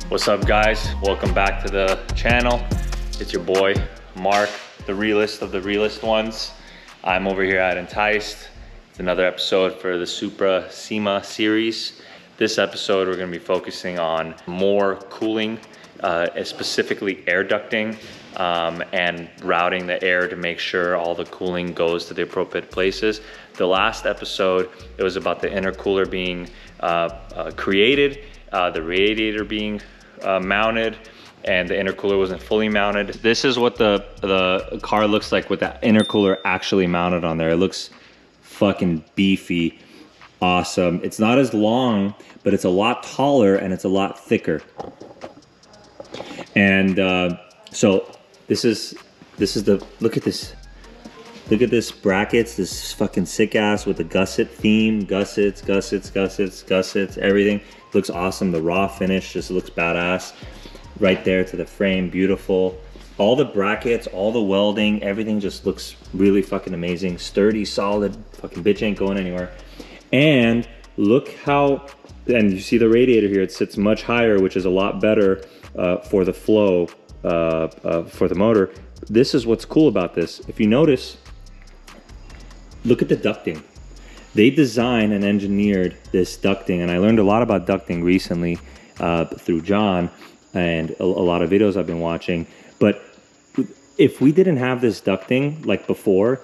What's up, guys? Welcome back to the channel. It's your boy Mark, the realist of the realist ones. I'm over here at Enticed. It's another episode for the Supra Sema series. This episode we're going to be focusing on more cooling, specifically air ducting, and routing the air to make sure all the cooling goes to the appropriate places. The last episode, it was about the intercooler being created, the radiator being mounted, and the intercooler wasn't fully mounted. This is what the car looks like with that intercooler actually mounted on there. It looks fucking beefy, awesome. It's not as long, but it's a lot taller and it's a lot thicker. And so this is the, look at this brackets, this fucking sick ass with the gusset theme, gussets, everything. Looks awesome. The raw finish just looks badass. Right there to the frame, beautiful. All the brackets, all the welding, everything just looks really fucking amazing. Sturdy, solid, fucking bitch ain't going anywhere. And look how, and you see the radiator here, it sits much higher, which is a lot better for the flow for the motor. This is what's cool about this. If you notice, look at the ducting. They designed and engineered this ducting, and I learned a lot about ducting recently through John and a lot of videos I've been watching. But if we didn't have this ducting like before,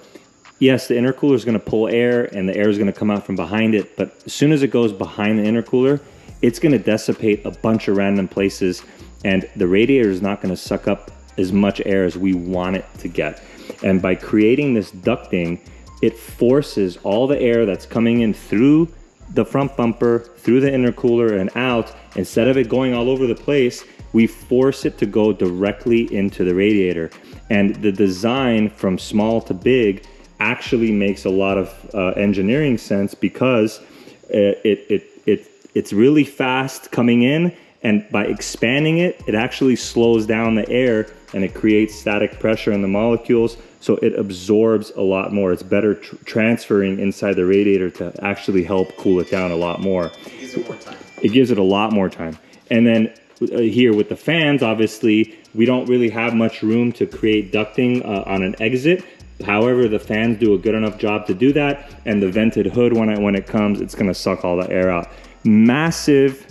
yes, the intercooler is going to pull air and the air is going to come out from behind it, but as soon as it goes behind the intercooler, it's going to dissipate a bunch of random places, and the radiator is not going to suck up as much air as we want it to get. And by creating this ducting, it forces all the air that's coming in through the front bumper, through the intercooler and out. Instead of it going all over the place, we force it to go directly into the radiator. And the design from small to big actually makes a lot of engineering sense, because it's really fast coming in, and by expanding it, it actually slows down the air and it creates static pressure in the molecules, so it absorbs a lot more. It's better transferring inside the radiator to actually help cool it down a lot more. It gives it more time. It gives it a lot more time. And then here with the fans, obviously, we don't really have much room to create ducting on an exit. However, the fans do a good enough job to do that, and the vented hood, when it comes, it's gonna suck all the air out. Massive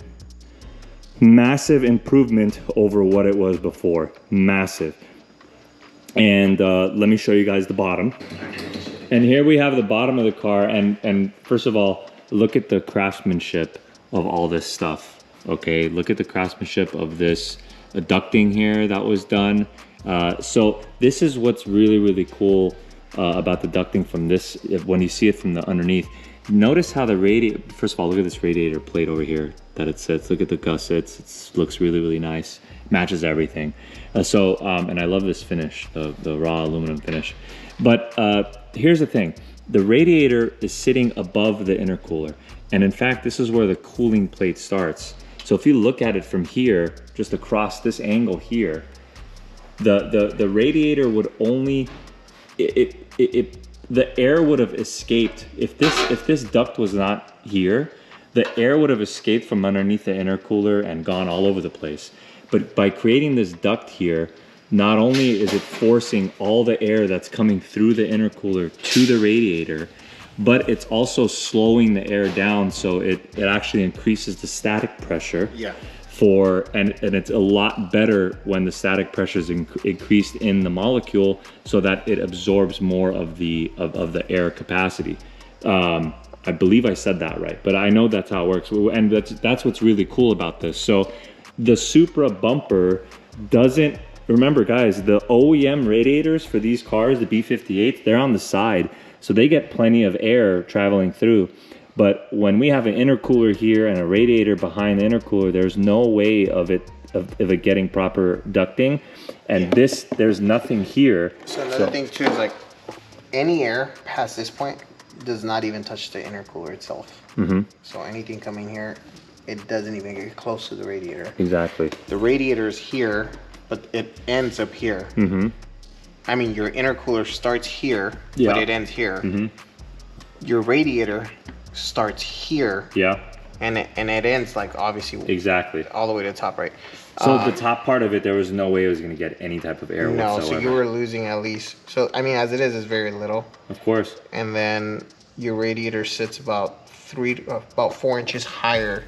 improvement over what it was before. Massive. And let me show you guys the bottom. And here we have the bottom of the car, and first of all, look at the craftsmanship of all this stuff. Okay, look at the craftsmanship of this ducting here that was done. So this is what's really cool about the ducting from this, when you see it from the underneath. Notice how the radiator, first of all, look at this radiator plate over here that it sits. Look at the gussets. It looks really nice. Matches everything. And I love this finish, the raw aluminum finish. But here's the thing. The radiator is sitting above the intercooler. And in fact, this is where the cooling plate starts. So if you look at it from here, just across this angle here, the radiator would only, the air would have escaped. If this duct was not here, the air would have escaped from underneath the intercooler and gone all over the place. But by creating this duct here, not only is it forcing all the air that's coming through the intercooler to the radiator, but it's also slowing the air down, so it actually increases the static pressure. Yeah. And it's a lot better when the static pressure is increased in the molecule, so that it absorbs more of the air capacity. I believe I said that right, but I know that's how it works, and that's what's really cool about this. So the Supra bumper doesn't, remember guys, the OEM radiators for these cars, the B58s, they're on the side, so they get plenty of air traveling through. But when we have an intercooler here and a radiator behind the intercooler, there's no way of it getting proper ducting. And this, there's nothing here. So another thing too is, like, any air past this point does not even touch the intercooler itself. Mm-hmm. So anything coming here, it doesn't even get close to the radiator. Exactly. The radiator is here, but it ends up here. Mm-hmm. I mean, your intercooler starts here, but it ends here. Mm-hmm. Your radiator starts here, and it ends like obviously Exactly. all the way to the top, right? So the top part of it, there was no way it was going to get any type of air No, whatsoever. so you were losing at least. So I mean, as it is very little. Of course. And then your radiator sits about 4 inches higher.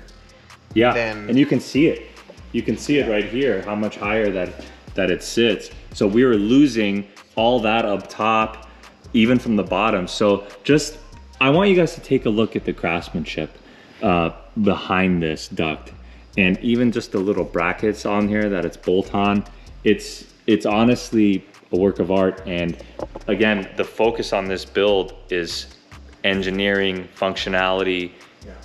Yeah, and you can see it. You can see it right here, how much higher that it sits. So we were losing all that up top, even from the bottom. So just, I want you guys to take a look at the craftsmanship behind this duct. And even just the little brackets on here that it's bolt on, it's honestly a work of art. And again, the focus on this build is engineering, functionality,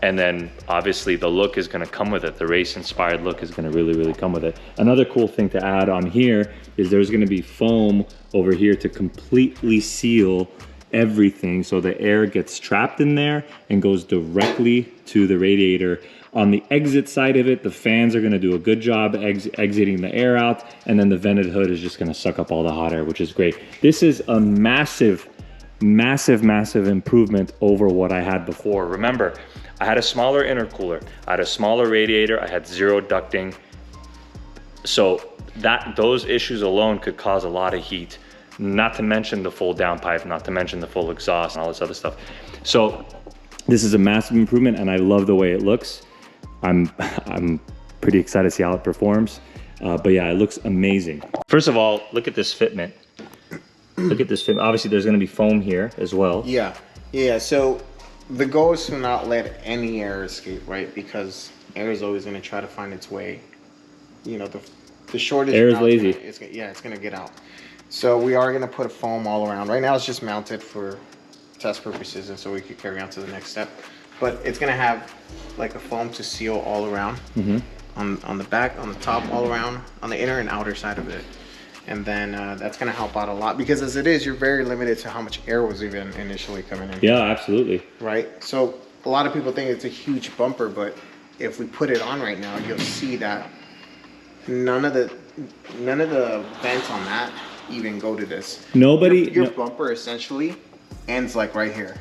and then obviously the look is going to come with it. The race inspired look is going to really come with it. Another cool thing to add on here is there's going to be foam over here to completely seal everything, so the air gets trapped in there and goes directly to the radiator. On the exit side of it, the fans are going to do a good job exiting the air out, and then the vented hood is just going to suck up all the hot air, which is great. This is a massive improvement over what I had before. Remember, I had a smaller intercooler, I had a smaller radiator, I had zero ducting. So those issues alone could cause a lot of heat, not to mention the full downpipe, not to mention the full exhaust and all this other stuff. So this is a massive improvement, and I love the way it looks. I'm pretty excited to see how it performs. But yeah, it looks amazing. First of all, look at this fitment. Look at this fitment. Obviously, there's going to be foam here as well. Yeah. So the goal is to not let any air escape, right? Because air is always going to try to find its way. You know, the shortest air is lazy. It's going to get out. So we are going to put a foam all around. Right now, it's just mounted for test purposes, and so we could carry on to the next step. But it's going to have like a foam to seal all around, on the back, on the top, all around, on the inner and outer side of it. And then that's going to help out a lot, because as it is, you're very limited to how much air was even initially coming in. Yeah, absolutely. Right? So a lot of people think it's a huge bumper, but if we put it on right now, you'll see that none of the vents on that even go to this. Your bumper essentially ends like right here.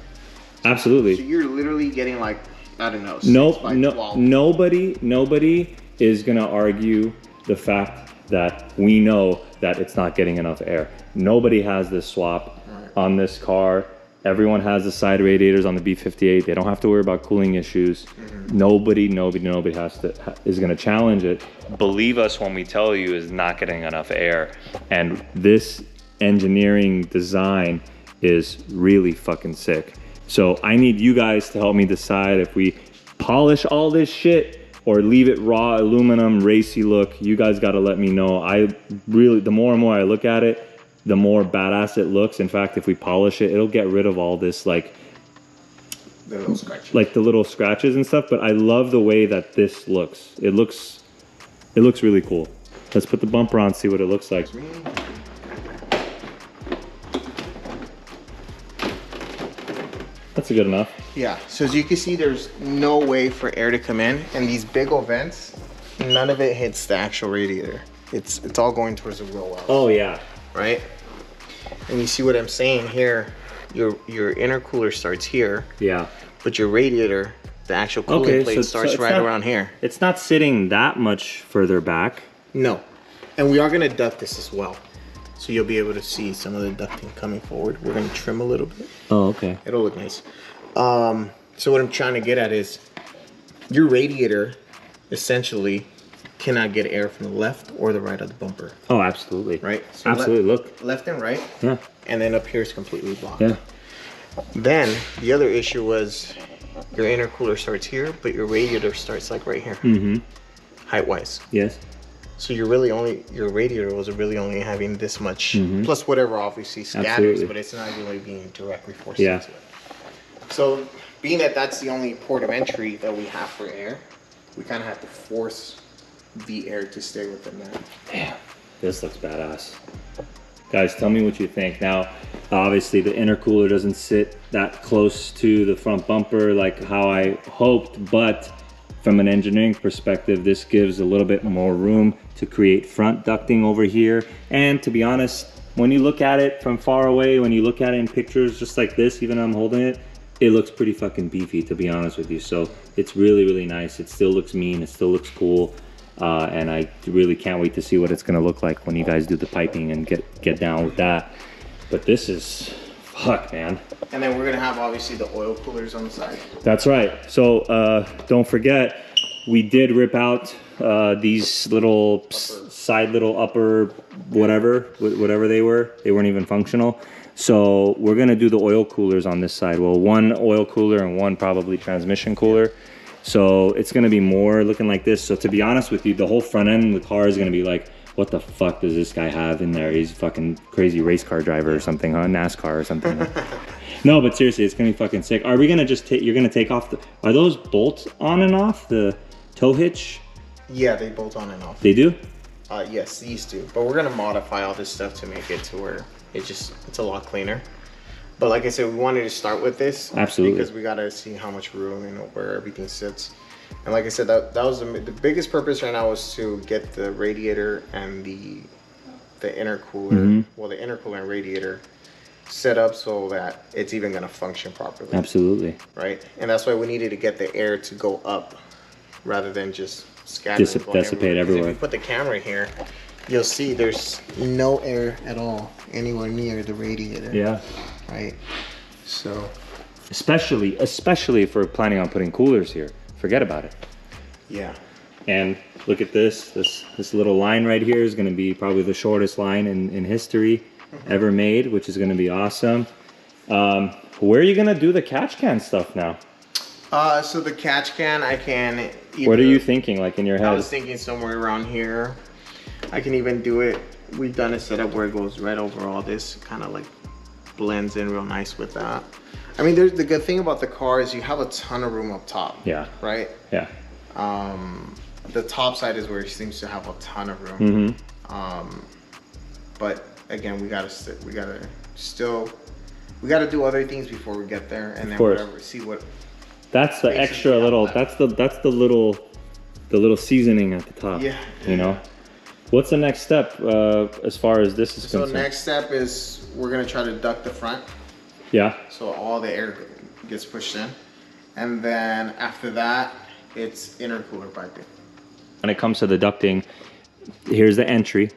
Absolutely. So you're literally getting like, I don't know, 12. Nobody is gonna argue the fact that we know that it's not getting enough air. Nobody has this swap on this car. Everyone has the side radiators on the B58. They don't have to worry about cooling issues. Nobody is gonna challenge it. Believe us when we tell you it's not getting enough air. And this engineering design is really fucking sick. So I need you guys to help me decide if we polish all this shit or leave it raw aluminum, racy look. You guys gotta let me know. The more and more I look at it, the more badass it looks. In fact, if we polish it, it'll get rid of all this like the little scratches. Like the little scratches and stuff. But I love the way that this looks. It looks really cool. Let's put the bumper on, see what it looks like. That's good enough. Yeah, so as you can see, there's no way for air to come in, and these big old vents, none of it hits the actual radiator. It's all going towards the wheel well. Oh yeah. Right? And you see what I'm saying here, your intercooler starts here. Yeah. But your radiator, the actual cooling plate starts right around here. It's not sitting that much further back. No. And we are gonna duct this as well. So you'll be able to see some of the ducting coming forward. We're gonna trim a little bit. Oh, okay. It'll look nice. So what I'm trying to get at is your radiator essentially cannot get air from the left or the right of the bumper. Oh, absolutely. Right? So absolutely. Look. Left and right. Yeah. And then up here is completely blocked. Yeah. Then the other issue was your intercooler starts here, but your radiator starts like right here. Mm-hmm. Height-wise. Yes. So your radiator was really only having this much, plus whatever obviously scatters, absolutely. but it's not really being directly forced into it. So being that that's the only port of entry that we have for air, we kind of have to force the air to stay within there. Damn, this looks badass. Guys, tell me what you think. Now, obviously the intercooler doesn't sit that close to the front bumper like how I hoped, but from an engineering perspective, this gives a little bit more room to create front ducting over here. And to be honest, when you look at it from far away, when you look at it in pictures just like this, even though I'm holding it, it looks pretty fucking beefy, to be honest with you. So it's really, really nice. It still looks mean, it still looks cool. And I really can't wait to see what it's gonna look like when you guys do the piping and get down with that. But this is, fuck, man. And then we're gonna have obviously the oil coolers on the side. That's right. So don't forget, we did rip out these little side little upper whatever they were. They weren't even functional. So we're gonna do the oil coolers on this side. Well, one oil cooler and one probably transmission cooler. So it's gonna be more looking like this. So to be honest with you, the whole front end of the car is gonna be like, what the fuck does this guy have in there? He's a fucking crazy race car driver or something, huh? NASCAR or something. No, but seriously, it's gonna be fucking sick. Are we gonna just take, you're gonna take off are those bolts on and off, the tow hitch? Yeah, they bolt on and off. They do? Yes, these do. But we're gonna modify all this stuff to make it to where it's a lot cleaner. But like I said, we wanted to start with this. Absolutely. Because we gotta see how much room and where everything sits. And like I said, that was the biggest purpose right now was to get the radiator and the intercooler, well, the intercooler and radiator set up so that it's even gonna function properly. Absolutely. Right? And that's why we needed to get the air to go up rather than just scatter. Dissipate everywhere. If you put the camera here, you'll see there's no air at all anywhere near the radiator. Yeah. Right? So. Especially if we're planning on putting coolers here. Forget about it. Yeah. And look at this little line right here is gonna be probably the shortest line in history ever made, which is gonna be awesome. Where are you gonna do the catch can stuff now? So the catch can, I can either, what are you thinking, like in your head? I was thinking somewhere around here. I can even do it, we've done a setup where it goes right over all this, kind of like blends in real nice with that. I mean, the good thing about the car is you have a ton of room up top. Yeah. Right? Yeah. The top side is where it seems to have a ton of room. But again, we gotta do other things before we get there, and then whatever, see what. That's the extra little. That's the little seasoning at the top. Yeah. You know. What's the next step as far as this is concerned? So next step is we're gonna try to duct the front. Yeah. So all the air gets pushed in, and then after that, it's intercooler piping. When it comes to the ducting, here's the entry,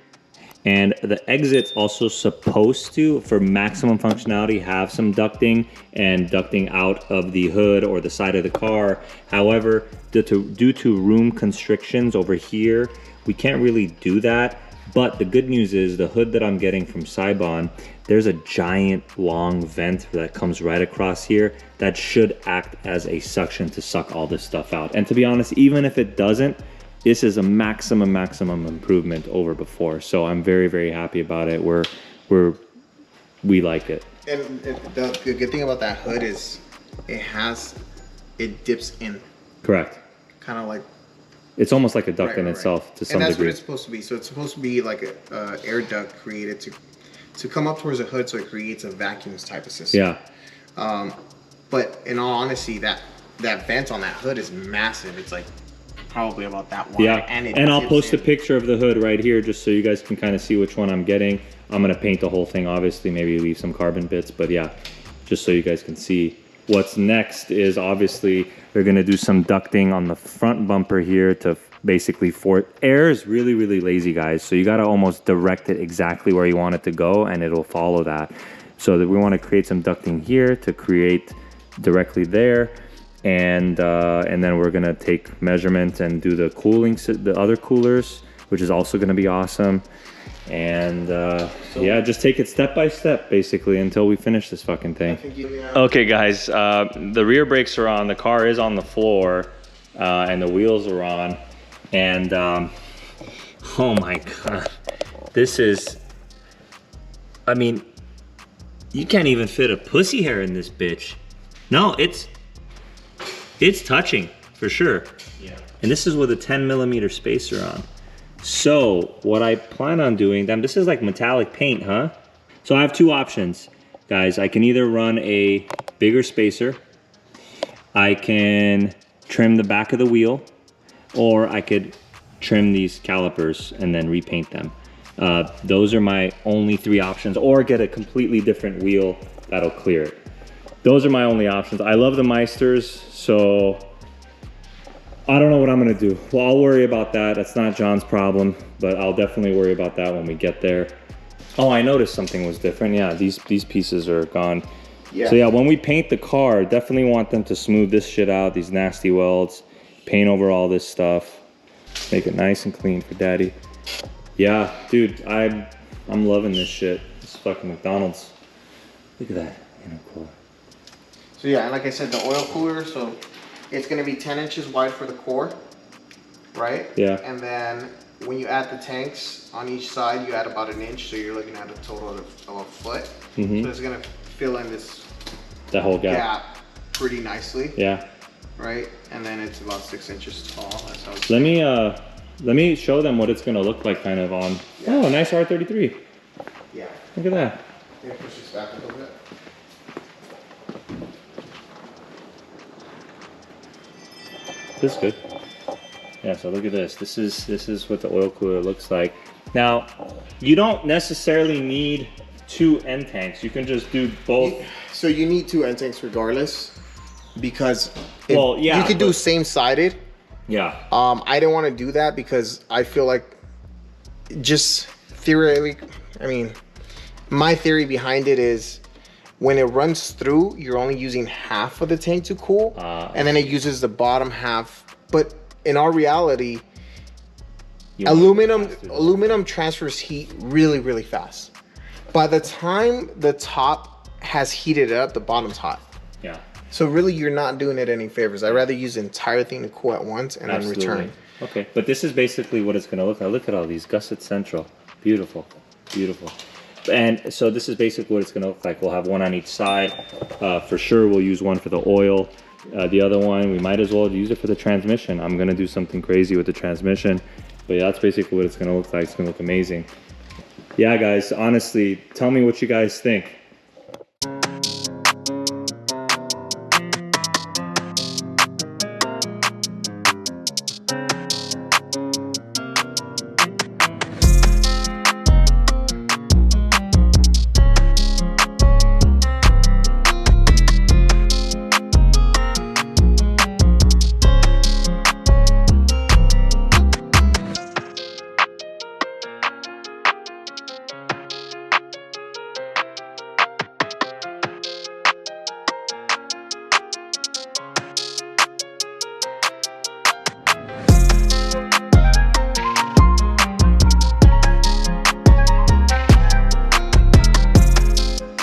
and the exit's also supposed to, for maximum functionality, have some ducting and ducting out of the hood or the side of the car. However, due to room constrictions over here, we can't really do that. But the good news is the hood that I'm getting from Seibon, there's a giant long vent that comes right across here that should act as a suction to suck all this stuff out. And to be honest, even if it doesn't, this is a maximum improvement over before. So I'm very, very happy about it. We like it. And the good thing about that hood is it dips in. Correct. Kind of like. It's almost like a duct in itself to some degree. And that's what it's supposed to be. So it's supposed to be like a air duct created to come up towards the hood, so it creates a vacuum type of system. Yeah. But in all honesty, that vent on that hood is massive. It's like probably about that wide. Yeah. And I'll post a picture of the hood right here just so you guys can kind of see which one I'm getting. I'm gonna paint the whole thing, obviously, maybe leave some carbon bits, but yeah, just so you guys can see. What's next is obviously they're gonna do some ducting on the front bumper here to basically air is really, really lazy, guys. So you gotta almost direct it exactly where you want it to go and it'll follow that. So that we wanna create some ducting here to create directly there. And then we're gonna take measurements and do the cooling, the other coolers, which is also gonna be awesome. And yeah, just take it step by step basically until we finish this fucking thing. Okay guys, the rear brakes are on, the car is on the floor, and the wheels are on, and oh my god, this is, I mean, you can't even fit a pussy hair in this bitch. No, it's touching for sure. Yeah. And this is with a 10mm spacer on. So what I plan on doing, this is like metallic paint, huh? So I have two options, guys. I can either run a bigger spacer, I can trim the back of the wheel, or I could trim these calipers and then repaint them. Those are my only three options, or get a completely different wheel that'll clear it. those are my only options. I love the Meisters, so I don't know what I'm gonna do. Well, I'll worry about that. That's not John's problem, but I'll definitely worry about that when we get there. Oh, I noticed something was different. Yeah, these pieces are gone. Yeah. So yeah, when we paint the car, definitely want them to smooth this shit out, these nasty welds, paint over all this stuff, make it nice and clean for daddy. Yeah, dude, I'm loving this shit. This fucking McDonald's. Look at that. Cool. So yeah, and like I said, the oil cooler, so it's gonna be 10 inches wide for the core, right? Yeah. And then when you add the tanks on each side, you add about 1 inch, so you're looking at a total of a foot. So it's gonna fill in that whole gap pretty nicely. Yeah. Right, and then it's about 6 inches tall. That's how it's let me show them what it's gonna look like, kind of on. Yeah. Oh, a nice R33. Yeah. Look at that. Yeah, push this back a little bit. This is good. Yeah, so look at this. This is what the oil cooler looks like. Now, you don't necessarily need 2 end tanks. You can just do both. So you need 2 end tanks regardless, because you could do same-sided. Yeah. I didn't want to do that because I feel like, just theoretically, I mean, my theory behind it is when it runs through, you're only using half of the tank to cool, and then it uses the bottom half. But in our reality, aluminum transfers heat really, really fast. By the time the top has heated up, the bottom's hot. Yeah. So really, you're not doing it any favors. I'd rather use the entire thing to cool at once and then return. Okay, but this is basically what it's gonna look like. Look at all these gussets central. Beautiful, beautiful. And so this is basically what it's gonna look like. We'll have one on each side. For sure, we'll use one for the oil. The other one, we might as well use it for the transmission. I'm gonna do something crazy with the transmission. But yeah, that's basically what it's gonna look like. It's gonna look amazing. Yeah, guys, honestly, tell me what you guys think.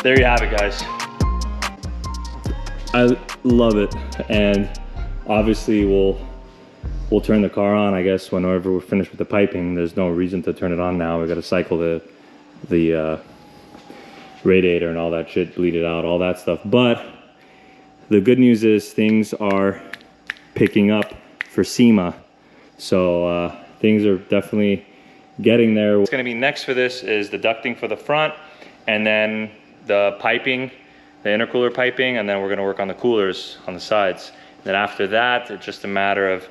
There you have it, guys. I love it, and obviously we'll turn the car on, I guess, whenever we're finished with the piping. There's no reason to turn it on now. We got to cycle the radiator and all that shit, bleed it out, all that stuff. But the good news is things are picking up for Sema, so things are definitely getting there. What's going to be next for this is the ducting for the front, and then the piping, the intercooler piping, and then we're gonna work on the coolers on the sides. Then after that, it's just a matter of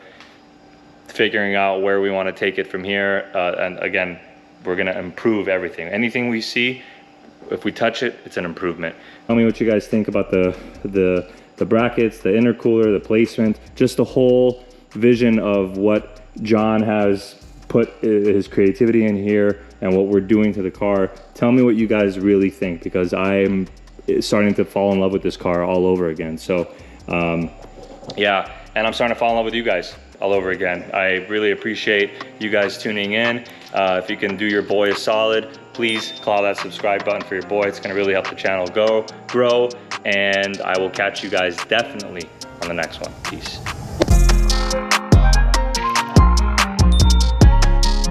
figuring out where we wanna take it from here. And again, we're gonna improve everything. Anything we see, if we touch it, it's an improvement. Tell me what you guys think about the brackets, the intercooler, the placement, just the whole vision of what John has put his creativity in here and what we're doing to the car. Tell me what you guys really think, because I'm starting to fall in love with this car all over again. So yeah, and I'm starting to fall in love with you guys all over again. I really appreciate you guys tuning in. If you can do your boy a solid, please claw that subscribe button for your boy. It's gonna really help the channel grow, and I will catch you guys definitely on the next one. Peace.